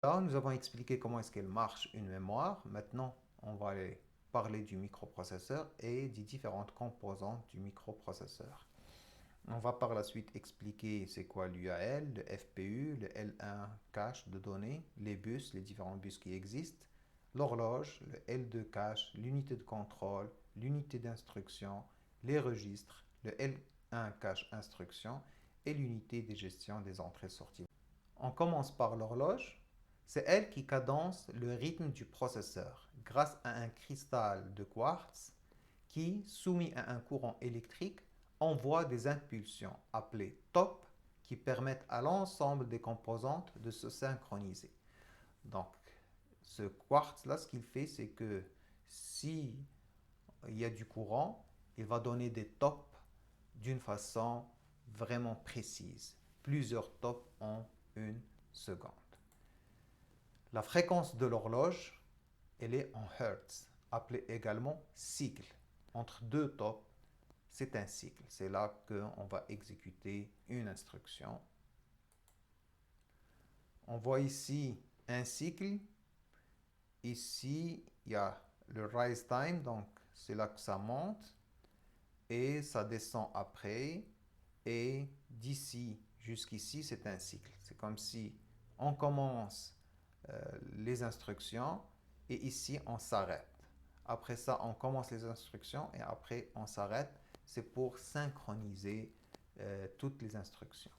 Là, nous avons expliqué comment est-ce qu'elle marche une mémoire. Maintenant, on va aller parler du microprocesseur et des différentes composantes du microprocesseur. On va par la suite expliquer c'est quoi l'UAL, le FPU, le L1 cache de données, les bus, les différents bus qui existent, l'horloge, le L2 cache, l'unité de contrôle, l'unité d'instruction, les registres, le L1 cache instruction et l'unité de gestion des entrées-sorties. On commence par l'horloge. C'est elle qui cadence le rythme du processeur grâce à un cristal de quartz qui, soumis à un courant électrique, envoie des impulsions appelées top qui permettent à l'ensemble des composantes de se synchroniser. Donc, ce quartz-là, ce qu'il fait, c'est que si il y a du courant, il va donner des tops d'une façon vraiment précise. Plusieurs tops en une seconde. La fréquence de l'horloge, elle est en Hertz, appelée également cycle. Entre deux tops, c'est un cycle. C'est là qu'on va exécuter une instruction. On voit ici un cycle. Ici, il y a le rise time, donc c'est là que ça monte. Et ça descend après. Et d'ici jusqu'ici, c'est un cycle. C'est comme si on commence les instructions et ici, on s'arrête. Après ça, on commence les instructions et après, on s'arrête. C'est pour synchroniser toutes les instructions.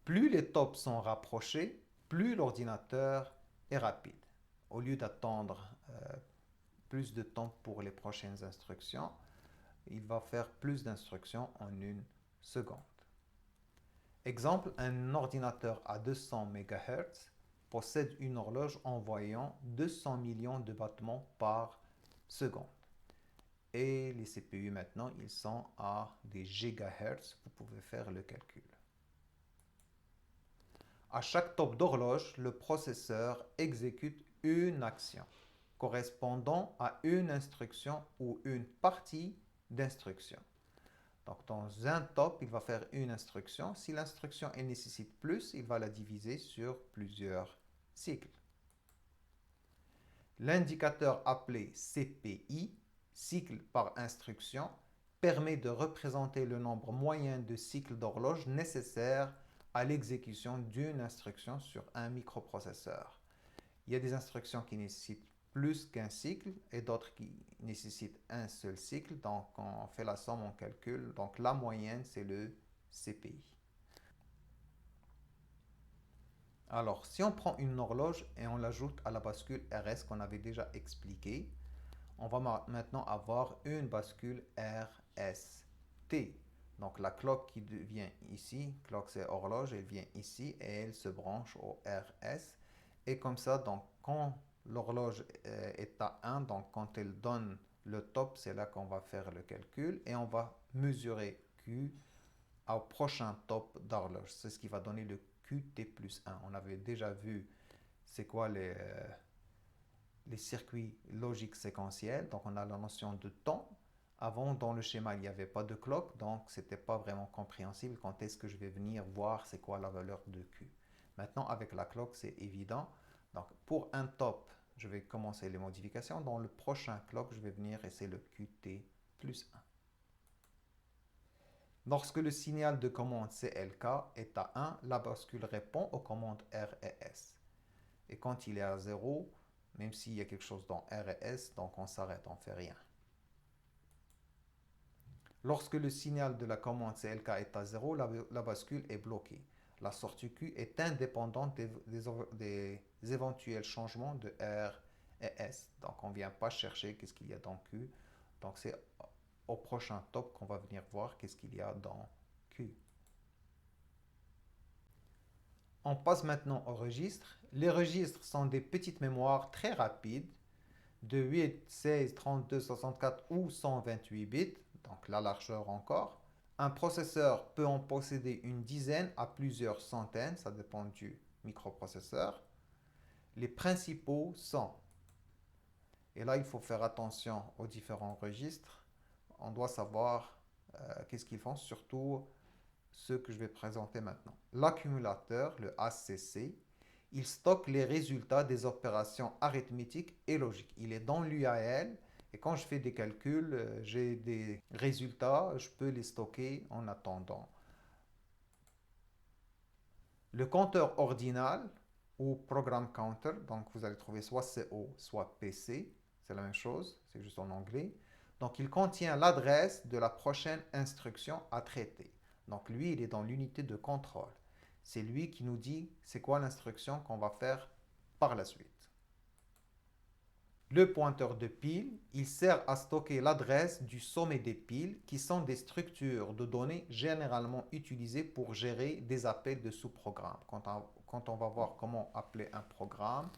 Plus les tops sont rapprochés, plus l'ordinateur est rapide. Au lieu d'attendre plus de temps pour les prochaines instructions, il va faire plus d'instructions en une seconde. Exemple, un ordinateur à 200 MHz possède une horloge envoyant 200 millions de battements par seconde. Et les CPU maintenant, ils sont à des gigahertz. Vous pouvez faire le calcul. À chaque top d'horloge, le processeur exécute une action correspondant à une instruction ou une partie d'instruction. Donc dans un top, il va faire une instruction. Si l'instruction elle nécessite plus, il va la diviser sur plusieurs cycles. L'indicateur appelé CPI, cycle par instruction, permet de représenter le nombre moyen de cycles d'horloge nécessaires à l'exécution d'une instruction sur un microprocesseur. Il y a des instructions qui nécessitent plus qu'un cycle et d'autres qui nécessitent un seul cycle. Donc, on fait la somme, on calcule. Donc, la moyenne, c'est le CPI. Alors, si on prend une horloge et on l'ajoute à la bascule RS qu'on avait déjà expliqué, on va maintenant avoir une bascule RST. Donc, la clock qui vient ici, clock c'est horloge, elle vient ici et elle se branche au RS. Et comme ça, donc, quand l'horloge est à 1, donc quand elle donne le top, c'est là qu'on va faire le calcul et on va mesurer Q au prochain top d'horloge. C'est ce qui va donner le QT plus 1. On avait déjà vu c'est quoi les circuits logiques séquentiels. Donc on a la notion de temps. Avant, dans le schéma, il n'y avait pas de clock, donc ce n'était pas vraiment compréhensible quand est-ce que je vais venir voir c'est quoi la valeur de Q. Maintenant, avec la clock, c'est évident. Donc pour un top, je vais commencer les modifications. Dans le prochain clock, je vais venir et c'est le QT plus 1. Lorsque le signal de commande CLK est à 1, la bascule répond aux commandes R et S. Et quand il est à 0, même s'il y a quelque chose dans R et S, donc on s'arrête, on ne fait rien. Lorsque le signal de la commande CLK est à 0, la bascule est bloquée. La sortie Q est indépendante des éventuels changements de R et S. Donc on ne vient pas chercher qu'est-ce qu'il y a dans Q. Donc c'est au prochain top qu'on va venir voir qu'est-ce qu'il y a dans Q. On passe maintenant aux registres. Les registres sont des petites mémoires très rapides de 8, 16, 32, 64 ou 128 bits, donc la largeur encore. Un processeur peut en posséder une dizaine à plusieurs centaines, ça dépend du microprocesseur. Les principaux sont, et là il faut faire attention aux différents registres, on doit savoir qu'est-ce qu'ils font, surtout ce que je vais présenter maintenant. L'accumulateur, le ACC, il stocke les résultats des opérations arithmétiques et logiques. Il est dans l'UAL et quand je fais des calculs, j'ai des résultats, je peux les stocker en attendant. Le compteur ordinal ou program counter, donc vous allez trouver soit CO, soit PC, c'est la même chose, c'est juste en anglais. Donc il contient l'adresse de la prochaine instruction à traiter. Donc lui, il est dans l'unité de contrôle. C'est lui qui nous dit c'est quoi l'instruction qu'on va faire par la suite. Le pointeur de pile, il sert à stocker l'adresse du sommet des piles qui sont des structures de données généralement utilisées pour gérer des appels de sous-programmes. Quand on va voir comment appeler un programme,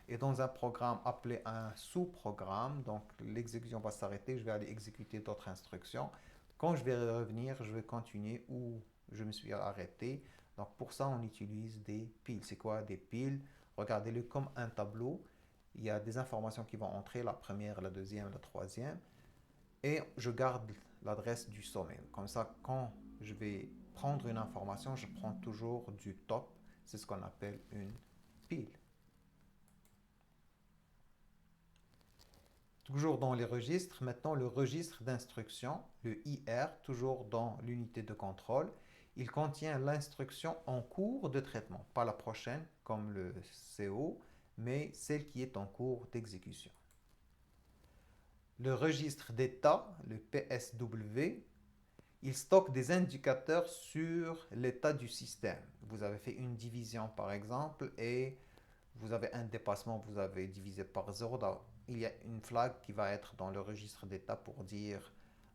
et dans un programme appelé un sous-programme, donc l'exécution va s'arrêter, je vais aller exécuter d'autres instructions. Quand je vais revenir, je vais continuer où je me suis arrêté. Donc pour ça, on utilise des piles. C'est quoi des piles? Regardez-le comme un tableau. Il y a des informations qui vont entrer, la première, la deuxième, la troisième, et je garde l'adresse du sommet. Comme ça, quand je vais prendre une information, je prends toujours du top. C'est ce qu'on appelle une pile. Toujours dans les registres, maintenant le registre d'instruction, le IR, toujours dans l'unité de contrôle, il contient l'instruction en cours de traitement, pas la prochaine comme le CO, mais celle qui est en cours d'exécution. Le registre d'état, le PSW, il stocke des indicateurs sur l'état du système. Vous avez fait une division par exemple et vous avez un dépassement, vous avez divisé par 0. Il y a une flag qui va être dans le registre d'état pour dire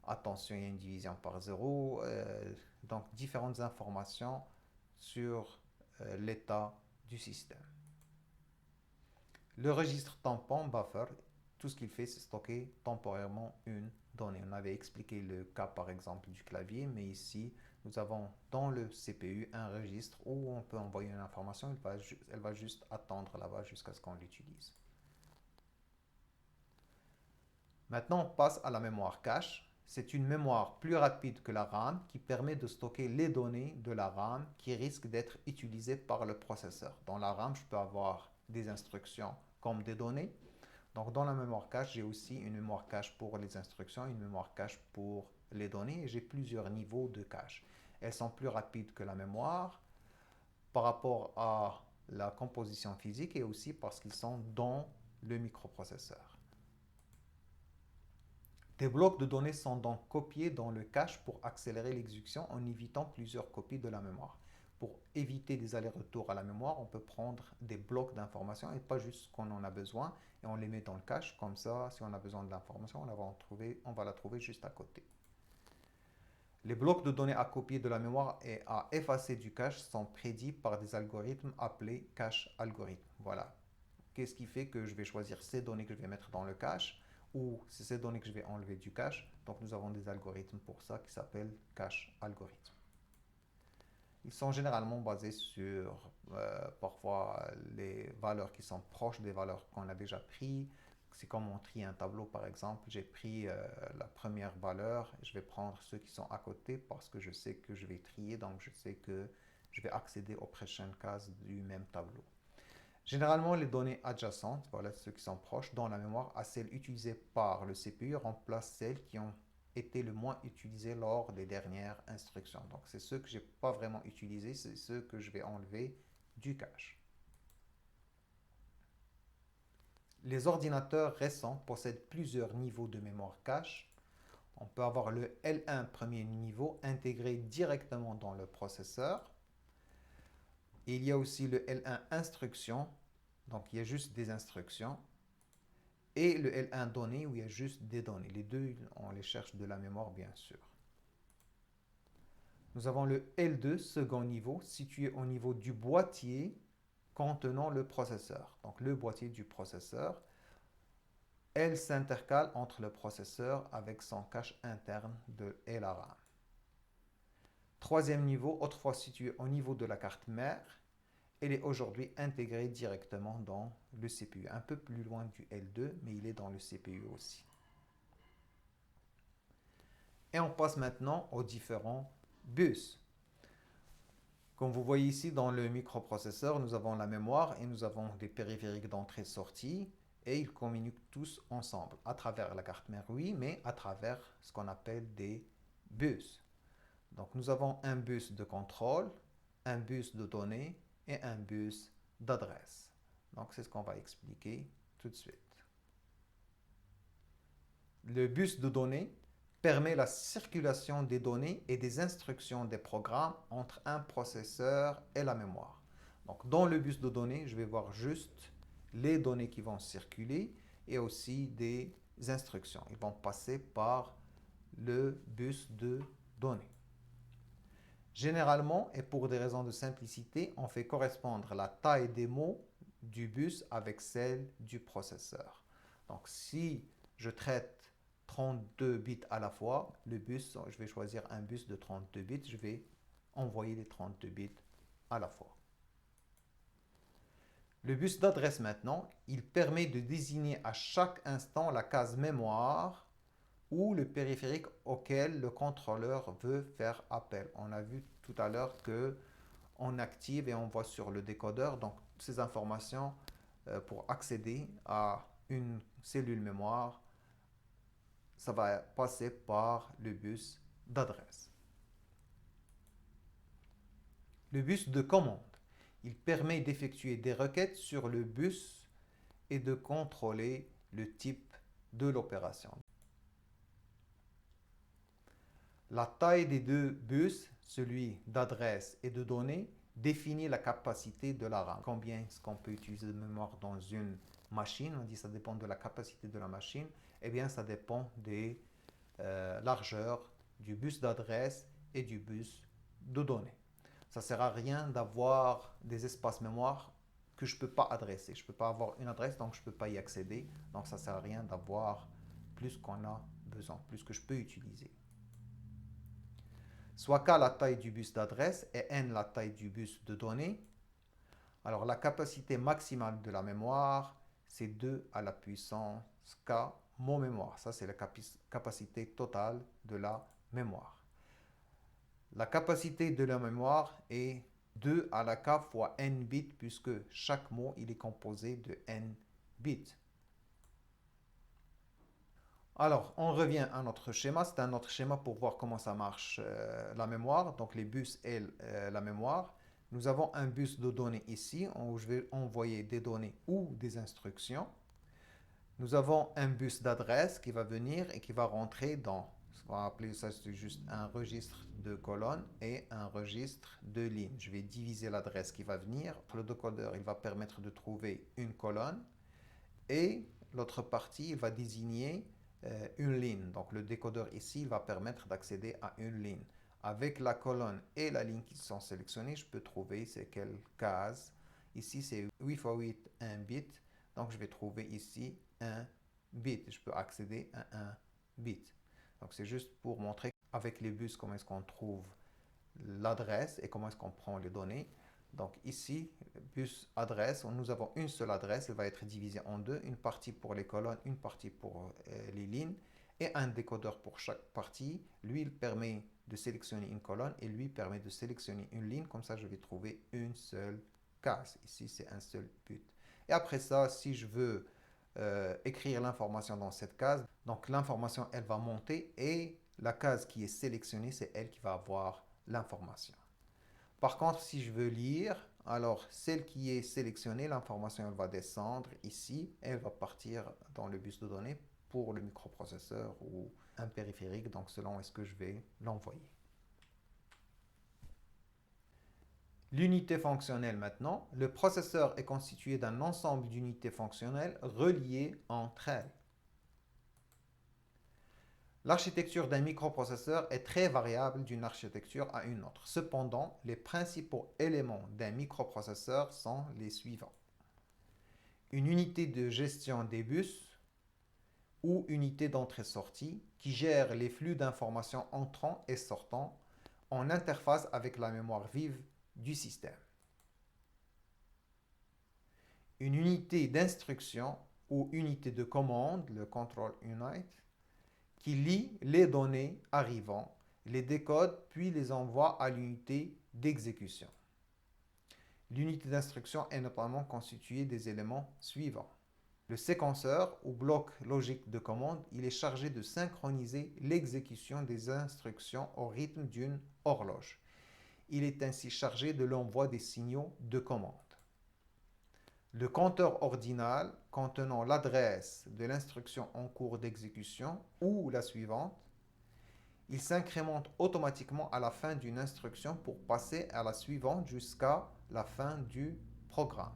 attention, il y a une division par 0. Donc différentes informations sur l'état du système. Le registre tampon, buffer, tout ce qu'il fait, c'est stocker temporairement une donnée. On avait expliqué le cas par exemple du clavier, mais ici, nous avons dans le CPU un registre où on peut envoyer une information, elle va juste attendre là-bas jusqu'à ce qu'on l'utilise. Maintenant, on passe à la mémoire cache. C'est une mémoire plus rapide que la RAM qui permet de stocker les données de la RAM qui risquent d'être utilisées par le processeur. Dans la RAM, je peux avoir des instructions comme des données. Donc dans la mémoire cache, j'ai aussi une mémoire cache pour les instructions, une mémoire cache pour les données et j'ai plusieurs niveaux de cache. Elles sont plus rapides que la mémoire par rapport à la composition physique et aussi parce qu'ils sont dans le microprocesseur. Des blocs de données sont donc copiés dans le cache pour accélérer l'exécution en évitant plusieurs copies de la mémoire. Pour éviter des allers-retours à la mémoire, on peut prendre des blocs d'informations et pas juste ce qu'on en a besoin et on les met dans le cache. Comme ça, si on a besoin de l'information, on va la trouver juste à côté. Les blocs de données à copier de la mémoire et à effacer du cache sont prédits par des algorithmes appelés cache algorithmes. Voilà. Qu'est-ce qui fait que je vais choisir ces données que je vais mettre dans le cache ou c'est ces données que je vais enlever du cache. Donc nous avons des algorithmes pour ça qui s'appellent cache algorithmes. Ils sont généralement basés sur parfois les valeurs qui sont proches des valeurs qu'on a déjà prises. C'est comme on trie un tableau par exemple. J'ai pris la première valeur et je vais prendre ceux qui sont à côté parce que je sais que je vais trier, donc je sais que je vais accéder aux prochaines cases du même tableau. Généralement, les données adjacentes, voilà ceux qui sont proches, dans la mémoire, à celles utilisées par le CPU, remplacent celles qui ont été le moins utilisées lors des dernières instructions. Donc, c'est ceux que je n'ai pas vraiment utilisés, c'est ceux que je vais enlever du cache. Les ordinateurs récents possèdent plusieurs niveaux de mémoire cache. On peut avoir le L1 premier niveau intégré directement dans le processeur. Et il y a aussi le L1 instruction, donc il y a juste des instructions. Et le L1 données où il y a juste des données. Les deux, on les cherche de la mémoire bien sûr. Nous avons le L2 second niveau situé au niveau du boîtier contenant le processeur. Donc le boîtier du processeur. Elle s'intercale entre le processeur avec son cache interne et la RAM. Troisième niveau, autrefois situé au niveau de la carte mère, elle est aujourd'hui intégrée directement dans le CPU. Un peu plus loin du L2, mais il est dans le CPU aussi. Et on passe maintenant aux différents bus. Comme vous voyez ici dans le microprocesseur, nous avons la mémoire et nous avons des périphériques d'entrée-sortie et ils communiquent tous ensemble à travers la carte mère, oui, mais à travers ce qu'on appelle des bus. Donc nous avons un bus de contrôle, un bus de données et un bus d'adresse. Donc c'est ce qu'on va expliquer tout de suite. Le bus de données permet la circulation des données et des instructions des programmes entre un processeur et la mémoire. Donc dans le bus de données, je vais voir juste les données qui vont circuler et aussi des instructions. Ils vont passer par le bus de données. Généralement, et pour des raisons de simplicité, on fait correspondre la taille des mots du bus avec celle du processeur. Donc si je traite 32 bits à la fois, le bus, je vais choisir un bus de 32 bits, je vais envoyer les 32 bits à la fois. Le bus d'adresse maintenant, il permet de désigner à chaque instant la case mémoire ou le périphérique auquel le contrôleur veut faire appel. On a vu tout à l'heure que on active et on voit sur le décodeur donc ces informations pour accéder à une cellule mémoire, ça va passer par le bus d'adresse. Le bus de commande, il permet d'effectuer des requêtes sur le bus et de contrôler le type de l'opération. La taille des deux bus, celui d'adresse et de données, définit la capacité de la RAM. Combien est-ce qu'on peut utiliser de mémoire dans une machine? On dit que ça dépend de la capacité de la machine. Eh bien, ça dépend des largeurs du bus d'adresse et du bus de données. Ça ne sert à rien d'avoir des espaces mémoire que je ne peux pas adresser. Je ne peux pas avoir une adresse, donc je ne peux pas y accéder. Donc ça ne sert à rien d'avoir plus qu'on a besoin, plus que je peux utiliser. Soit K la taille du bus d'adresse et N la taille du bus de données. Alors la capacité maximale de la mémoire, c'est 2 à la puissance K mot mémoire. Ça, c'est la capacité totale de la mémoire. La capacité de la mémoire est 2 à la K fois N bits puisque chaque mot il est composé de N bits. Alors, on revient à notre schéma. C'est un autre schéma pour voir comment ça marche la mémoire. Donc, les bus et la mémoire. Nous avons un bus de données ici où je vais envoyer des données ou des instructions. Nous avons un bus d'adresse qui va venir et qui va rentrer dans, on va appeler ça juste un registre de colonnes et un registre de lignes. Je vais diviser l'adresse qui va venir. Le décodeur, il va permettre de trouver une colonne et l'autre partie, il va désigner une ligne. Donc le décodeur ici, il va permettre d'accéder à une ligne. Avec la colonne et la ligne qui sont sélectionnées, je peux trouver c'est quelle case. Ici, c'est 8 x 8, 1 bit. Donc je vais trouver ici un bit. Je peux accéder à un bit. Donc c'est juste pour montrer avec les bus comment est-ce qu'on trouve l'adresse et comment est-ce qu'on prend les données. Donc ici, bus adresse, nous avons une seule adresse, elle va être divisée en deux, une partie pour les colonnes, une partie pour les lignes, et un décodeur pour chaque partie. Lui, il permet de sélectionner une colonne et lui permet de sélectionner une ligne, comme ça je vais trouver une seule case. Ici, c'est un seul but. Et après ça, si je veux écrire l'information dans cette case, donc l'information, elle va monter et la case qui est sélectionnée, c'est elle qui va avoir l'information. Par contre, si je veux lire, alors celle qui est sélectionnée, l'information elle va descendre ici et elle va partir dans le bus de données pour le microprocesseur ou un périphérique, donc selon est-ce que je vais l'envoyer. L'unité fonctionnelle maintenant. Le processeur est constitué d'un ensemble d'unités fonctionnelles reliées entre elles. L'architecture d'un microprocesseur est très variable d'une architecture à une autre. Cependant, les principaux éléments d'un microprocesseur sont les suivants. Une unité de gestion des bus ou unité d'entrée-sortie qui gère les flux d'informations entrant et sortant en interface avec la mémoire vive du système. Une unité d'instruction ou unité de commande, le control unit, qui lie les données arrivant, les décode puis les envoie à l'unité d'exécution. L'unité d'instruction est notamment constituée des éléments suivants. Le séquenceur ou bloc logique de commande, il est chargé de synchroniser l'exécution des instructions au rythme d'une horloge. Il est ainsi chargé de l'envoi des signaux de commande. Le compteur ordinal contenant l'adresse de l'instruction en cours d'exécution ou la suivante, il s'incrémente automatiquement à la fin d'une instruction pour passer à la suivante jusqu'à la fin du programme.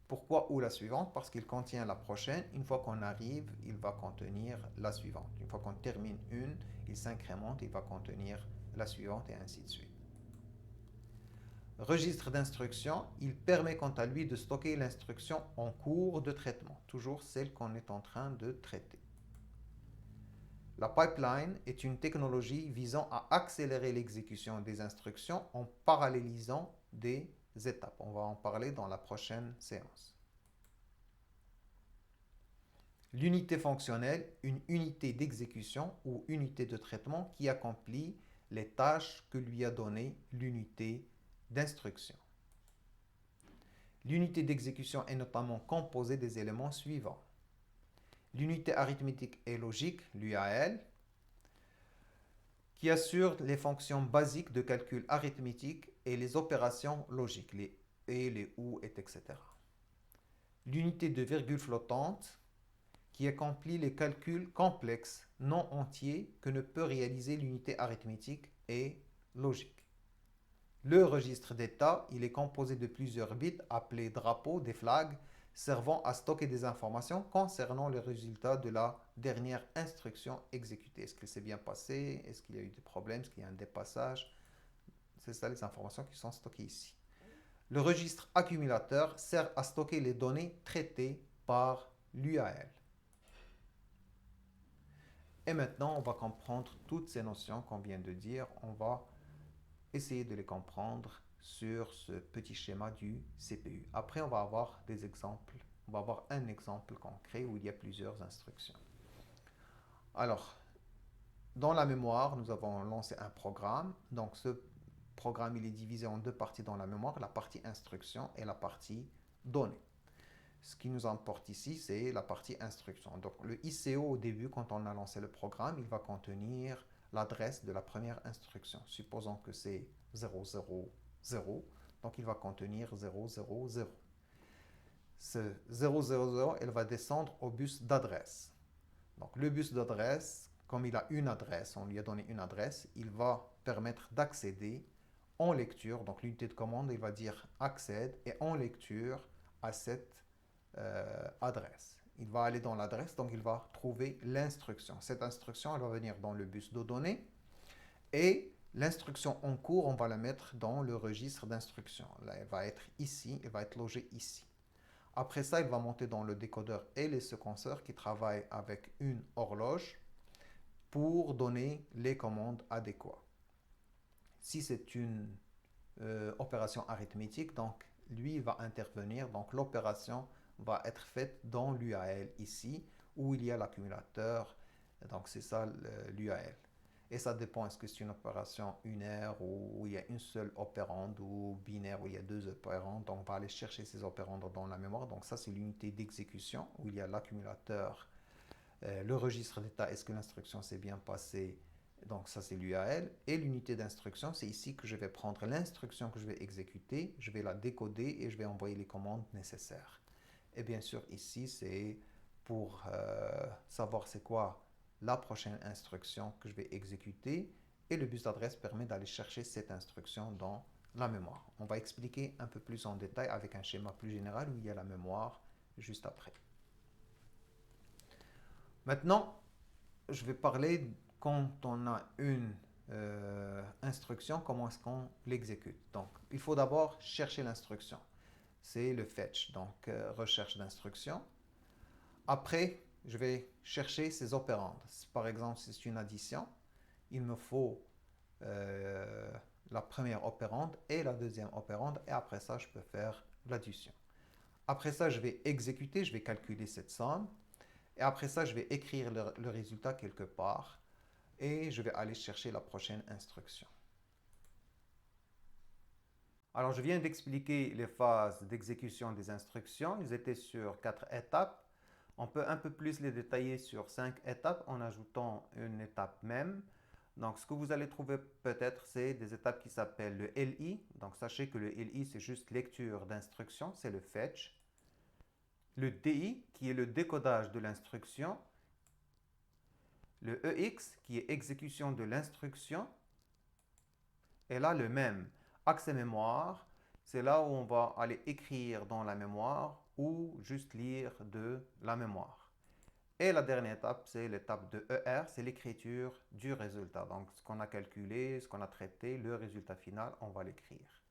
Pourquoi ou la suivante? Parce qu'il contient la prochaine. Une fois qu'on arrive, il va contenir la suivante. Une fois qu'on termine une, il s'incrémente, il va contenir la suivante et ainsi de suite. Registre d'instruction, il permet quant à lui de stocker l'instruction en cours de traitement, toujours celle qu'on est en train de traiter. La pipeline est une technologie visant à accélérer l'exécution des instructions en parallélisant des étapes. On va en parler dans la prochaine séance. L'unité fonctionnelle, une unité d'exécution ou unité de traitement qui accomplit les tâches que lui a données l'unité d'instruction. L'unité d'exécution est notamment composée des éléments suivants. L'unité arithmétique et logique, l'UAL, qui assure les fonctions basiques de calcul arithmétique et les opérations logiques, les et, les ou, etc. L'unité de virgule flottante, qui accomplit les calculs complexes non entiers que ne peut réaliser l'unité arithmétique et logique. Le registre d'état, il est composé de plusieurs bits appelés drapeaux, des flags, servant à stocker des informations concernant les résultats de la dernière instruction exécutée. Est-ce que c'est bien passé? Est-ce qu'il y a eu des problèmes? Est-ce qu'il y a un dépassage? C'est ça les informations qui sont stockées ici. Le registre accumulateur sert à stocker les données traitées par l'UAL. Et maintenant, on va comprendre toutes ces notions qu'on vient de dire. On va essayer de les comprendre sur ce petit schéma du CPU. Après, on va avoir des exemples. On va avoir un exemple concret où il y a plusieurs instructions. Alors, dans la mémoire, nous avons lancé un programme. Donc, ce programme, il est divisé en deux parties dans la mémoire, la partie instruction et la partie données. Ce qui nous importe ici, c'est la partie instruction. Donc, le ICO au début, quand on a lancé le programme, il va contenir l'adresse de la première instruction. Supposons que c'est 000, donc il va contenir 000. Ce 000, elle va descendre au bus d'adresse. Donc, le bus d'adresse, comme il a une adresse, on lui a donné une adresse, il va permettre d'accéder en lecture. Donc, l'unité de commande, il va dire accède et en lecture à cette adresse. Il va aller dans l'adresse, donc il va trouver l'instruction. Cette instruction, elle va venir dans le bus de données et l'instruction en cours, on va la mettre dans le registre d'instruction. Là, elle va être ici, elle va être logée ici. Après ça, il va monter dans le décodeur et les séquenceurs qui travaillent avec une horloge pour donner les commandes adéquates. Si c'est une opération arithmétique, donc lui, il va intervenir, donc l'opération va être faite dans l'UAL ici, où il y a l'accumulateur, donc c'est ça l'UAL. Et ça dépend, est-ce que c'est une opération unaire où il y a une seule opérande ou binaire où il y a deux opérandes. Donc on va aller chercher ces opérandes dans la mémoire. Donc ça c'est l'unité d'exécution où il y a l'accumulateur, le registre d'état, est-ce que l'instruction s'est bien passée. Donc ça c'est l'UAL. Et l'unité d'instruction, c'est ici que je vais prendre l'instruction que je vais exécuter, je vais la décoder et je vais envoyer les commandes nécessaires. Et bien sûr ici c'est pour savoir c'est quoi la prochaine instruction que je vais exécuter et le bus d'adresse permet d'aller chercher cette instruction dans la mémoire. On va expliquer un peu plus en détail avec un schéma plus général où il y a la mémoire juste après. Maintenant, je vais parler quand on a une instruction, comment est-ce qu'on l'exécute. Donc, il faut d'abord chercher l'instruction. C'est le fetch, donc recherche d'instruction. Après, je vais chercher ces opérandes. Par exemple, si c'est une addition, il me faut la première opérande et la deuxième opérande, et après ça, je peux faire l'addition. Après ça, je vais exécuter, je vais calculer cette somme, et après ça, je vais écrire le résultat quelque part, et je vais aller chercher la prochaine instruction. Alors, je viens d'expliquer les phases d'exécution des instructions. Ils étaient sur 4 étapes. On peut un peu plus les détailler sur 5 étapes en ajoutant une étape même. Donc, ce que vous allez trouver peut-être, c'est des étapes qui s'appellent le LI. Donc, sachez que le LI, c'est juste lecture d'instruction, c'est le fetch. Le DI, qui est le décodage de l'instruction. Le EX, qui est exécution de l'instruction. Et là, le même, accès mémoire, c'est là où on va aller écrire dans la mémoire ou juste lire de la mémoire. Et la dernière étape, c'est l'étape de ER, c'est l'écriture du résultat. Donc, ce qu'on a calculé, ce qu'on a traité, le résultat final, on va l'écrire.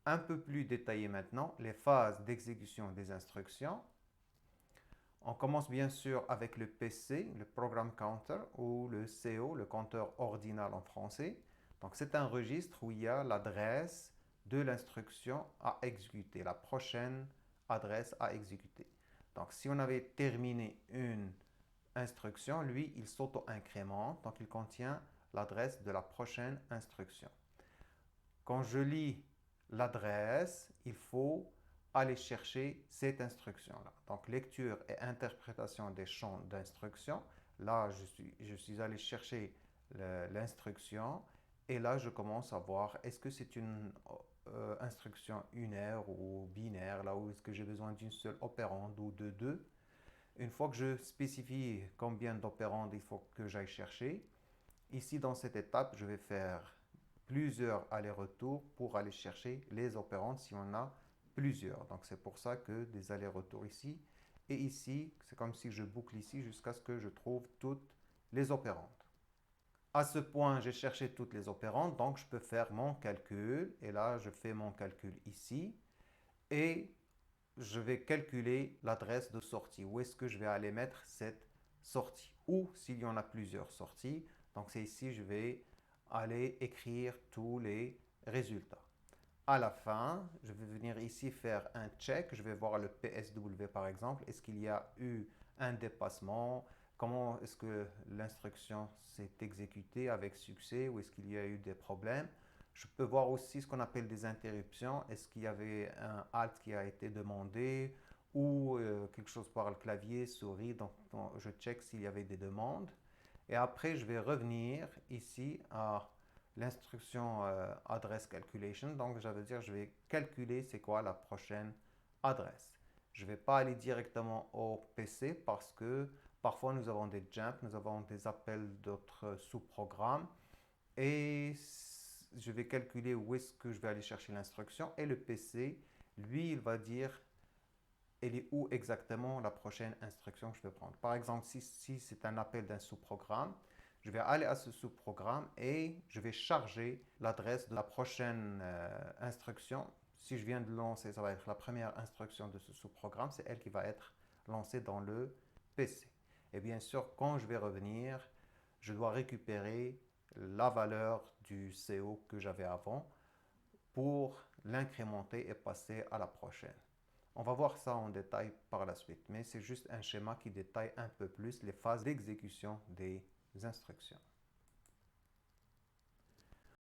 Un peu plus détaillé maintenant, les phases d'exécution des instructions. On commence bien sûr avec le PC, le Program Counter, ou le CO, le compteur ordinal en français. Donc, c'est un registre où il y a l'adresse de l'instruction à exécuter, la prochaine adresse à exécuter. Donc, si on avait terminé une instruction, lui, il s'auto-incrémente, donc il contient l'adresse de la prochaine instruction. Quand je lis l'adresse, il faut aller chercher cette instruction-là. Donc, lecture et interprétation des champs d'instruction. Là, je suis allé chercher l'instruction et là, je commence à voir est-ce que c'est une instruction unaire ou binaire, là où est-ce que j'ai besoin d'une seule opérande ou de deux. Une fois que je spécifie combien d'opérandes il faut que j'aille chercher, ici dans cette étape, je vais faire plusieurs allers-retours pour aller chercher les opérandes si on a plusieurs. Donc c'est pour ça que des allers-retours ici et ici, c'est comme si je boucle ici jusqu'à ce que je trouve toutes les opérandes. À ce point, j'ai cherché toutes les opérandes, donc je peux faire mon calcul. Et là, je fais mon calcul ici. Et je vais calculer l'adresse de sortie. Où est-ce que je vais aller mettre cette sortie? Ou s'il y en a plusieurs sorties. Donc c'est ici, je vais aller écrire tous les résultats. À la fin, je vais venir ici faire un check. Je vais voir le PSW par exemple. Est-ce qu'il y a eu un dépassement? Comment est-ce que l'instruction s'est exécutée avec succès ou est-ce qu'il y a eu des problèmes? Je peux voir aussi ce qu'on appelle des interruptions. Est-ce qu'il y avait un halt qui a été demandé ou quelque chose par le clavier, souris. Donc, je check s'il y avait des demandes. Et après, je vais revenir ici à l'instruction adresse calculation. Donc, ça veut dire je vais calculer c'est quoi la prochaine adresse. Je ne vais pas aller directement au PC parce que parfois nous avons des jumps, nous avons des appels d'autres sous-programmes et je vais calculer où est-ce que je vais aller chercher l'instruction et le PC, lui, il va dire elle est où exactement la prochaine instruction que je vais prendre. Par exemple, si c'est un appel d'un sous-programme, je vais aller à ce sous-programme et je vais charger l'adresse de la prochaine instruction. Si je viens de lancer, ça va être la première instruction de ce sous-programme, c'est elle qui va être lancée dans le PC. Et bien sûr, quand je vais revenir, je dois récupérer la valeur du CO que j'avais avant pour l'incrémenter et passer à la prochaine. On va voir ça en détail par la suite, mais c'est juste un schéma qui détaille un peu plus les phases d'exécution des instructions.